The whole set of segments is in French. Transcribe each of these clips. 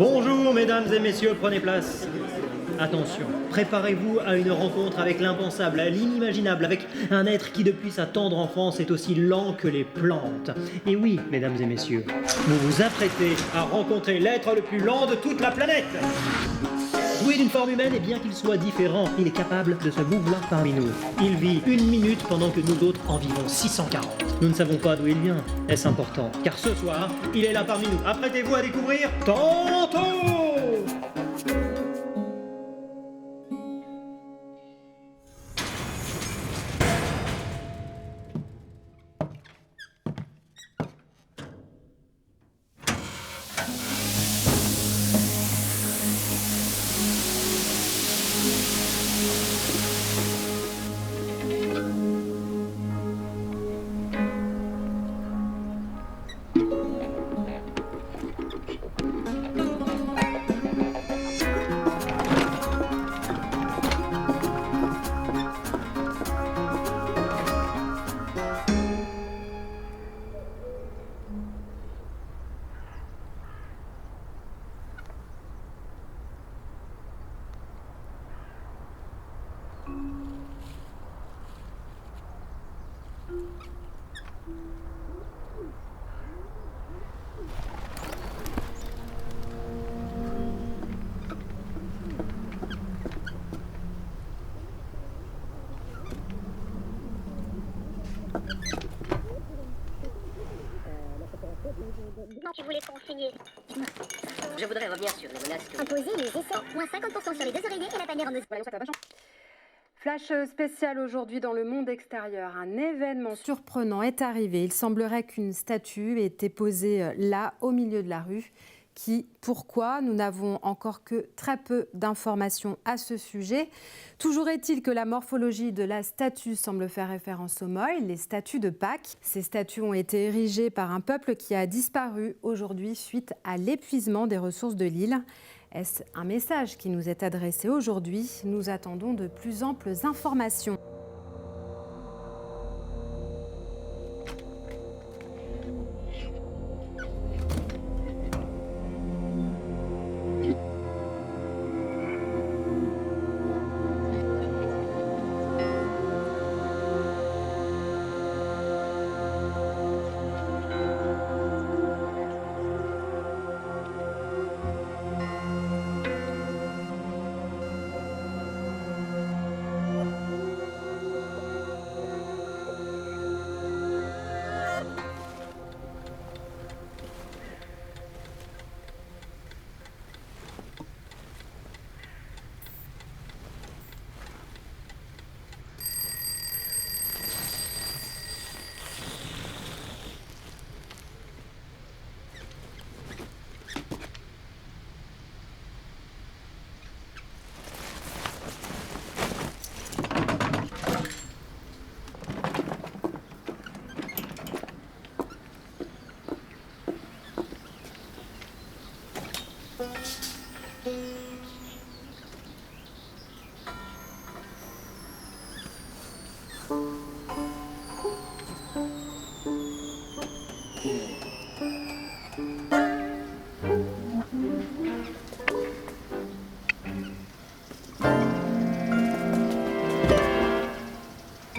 Bonjour mesdames et messieurs, prenez place. Attention, préparez-vous à une rencontre avec l'impensable, l'inimaginable, avec un être qui depuis sa tendre enfance est aussi lent que les plantes. Et oui, mesdames et messieurs, vous vous apprêtez à rencontrer l'être le plus lent de toute la planète. Doué d'une forme humaine, et bien qu'il soit différent, il est capable de se mouvoir parmi nous. Il vit 1 minute pendant que nous autres en vivons 640. Nous ne savons pas d'où il vient. Est-ce important? Car ce soir, il est là parmi nous. Apprêtez-vous à découvrir Tantôt. Non, tu voulais conseiller. Je voudrais revenir sur les menaces que... Imposer les essais. Moins 50% sur les 2 oreillers et la bannière en mesure. Flash spécial aujourd'hui dans le monde extérieur. Un événement surprenant est arrivé. Il semblerait qu'une statue ait été posée là, au milieu de la rue. Pourquoi? Nous n'avons encore que très peu d'informations à ce sujet. Toujours est-il que la morphologie de la statue semble faire référence aux Moy, les statues de Pâques. Ces statues ont été érigées par un peuple qui a disparu aujourd'hui suite à l'épuisement des ressources de l'île. Est-ce un message qui nous est adressé aujourd'hui? Nous attendons de plus amples informations.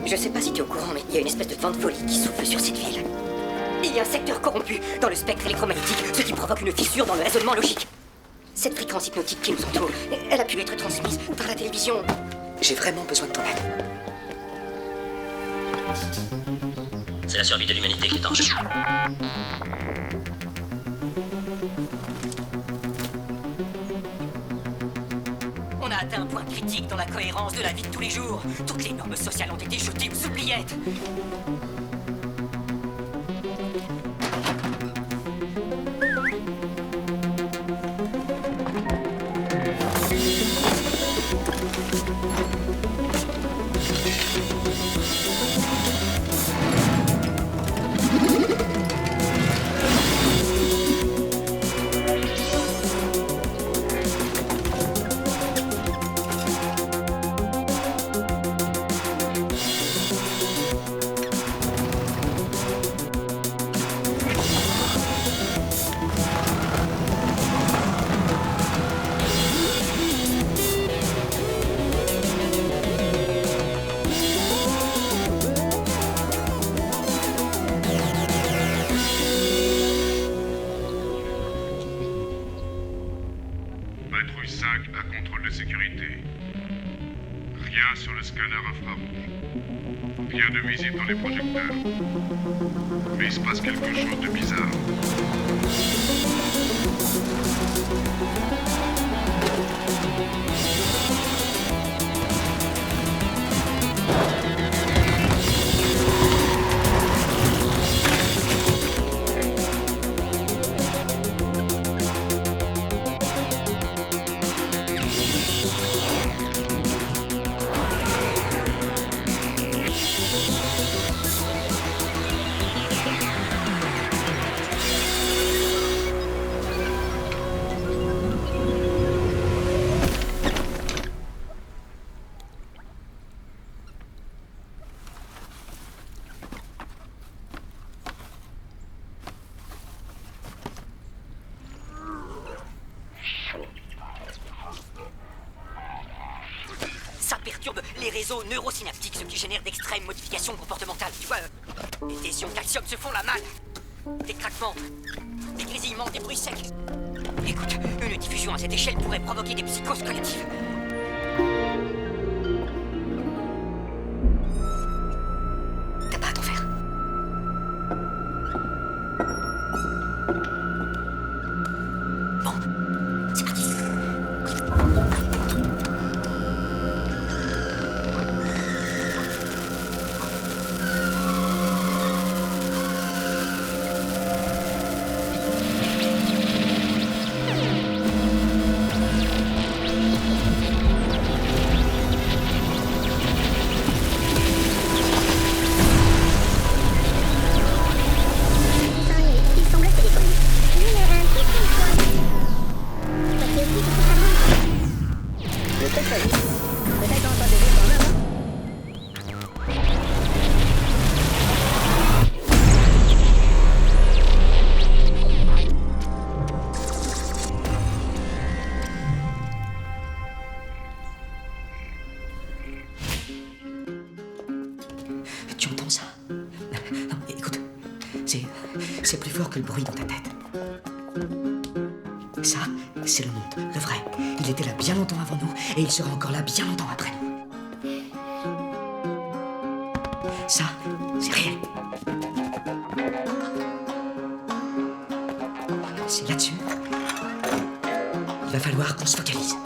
Je sais pas si tu es au courant, mais il y a une espèce de vent de folie qui souffle sur cette ville. Il y a un secteur corrompu dans le spectre électromagnétique, ce qui provoque une fissure dans le raisonnement logique. Cette fréquence hypnotique qui nous entoure, elle a pu être transmise par la télévision. J'ai vraiment besoin de ton aide. C'est la survie de l'humanité qui est en jeu. On a atteint un point critique dans la cohérence de la vie de tous les jours. Toutes les normes sociales ont été jetées aux oubliettes. contrôle de sécurité. Rien sur le scanner infrarouge. Rien de visible dans les projecteurs. Mais il se passe quelque chose de bizarre. Les réseaux neurosynaptiques, ce qui génère d'extrêmes modifications comportementales. Tu vois, des lésions calcium se font la malle. Des craquements, des grésillements, des bruits secs. Écoute, une diffusion à cette échelle pourrait provoquer des psychoses collectives. T'as pas à t'en faire. Bon, c'est parti. Tu entends ça? Non, écoute, c'est plus fort que le bruit dans ta tête. Ça, c'est le monde, le vrai. Il était là bien longtemps avant nous, et il sera encore là bien longtemps après nous. Ça, c'est réel. C'est là-dessus. Il va falloir qu'on se focalise.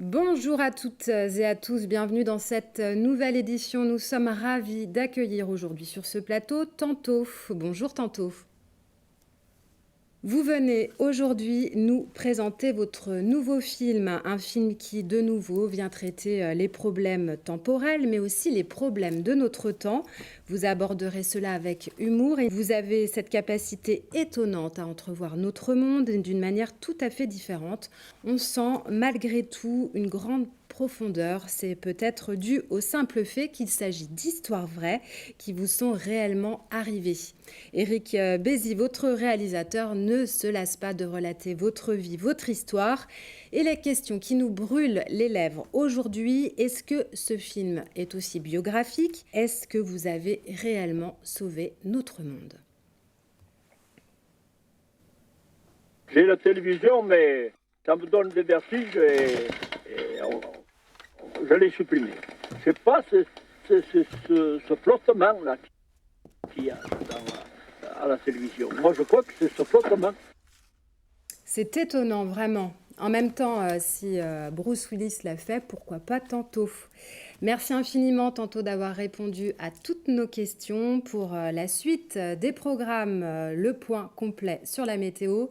Bonjour à toutes et à tous, bienvenue dans cette nouvelle édition. Nous sommes ravis d'accueillir aujourd'hui sur ce plateau Tanto. Bonjour Tanto. Vous venez aujourd'hui nous présenter votre nouveau film, un film qui de nouveau vient traiter les problèmes temporels mais aussi les problèmes de notre temps. Vous aborderez cela avec humour et vous avez cette capacité étonnante à entrevoir notre monde d'une manière tout à fait différente. On sent malgré tout une grande profondeur, c'est peut-être dû au simple fait qu'il s'agit d'histoires vraies qui vous sont réellement arrivées. Éric Bézy, votre réalisateur, ne se lasse pas de relater votre vie, votre histoire. Et la question qui nous brûle les lèvres aujourd'hui, est-ce que ce film est aussi biographique? Est-ce que vous avez réellement sauvé notre monde? J'ai la télévision, mais ça me donne des vertiges et je l'ai supprimé. Je sais pas, ce flottement-là qu'il y a à la télévision. Moi, je crois que c'est ce flottement. C'est étonnant, vraiment. En même temps, si Bruce Willis l'a fait, pourquoi pas Tantôt? Merci infiniment, Tantôt, d'avoir répondu à toutes nos questions. Pour la suite des programmes, le point complet sur la météo.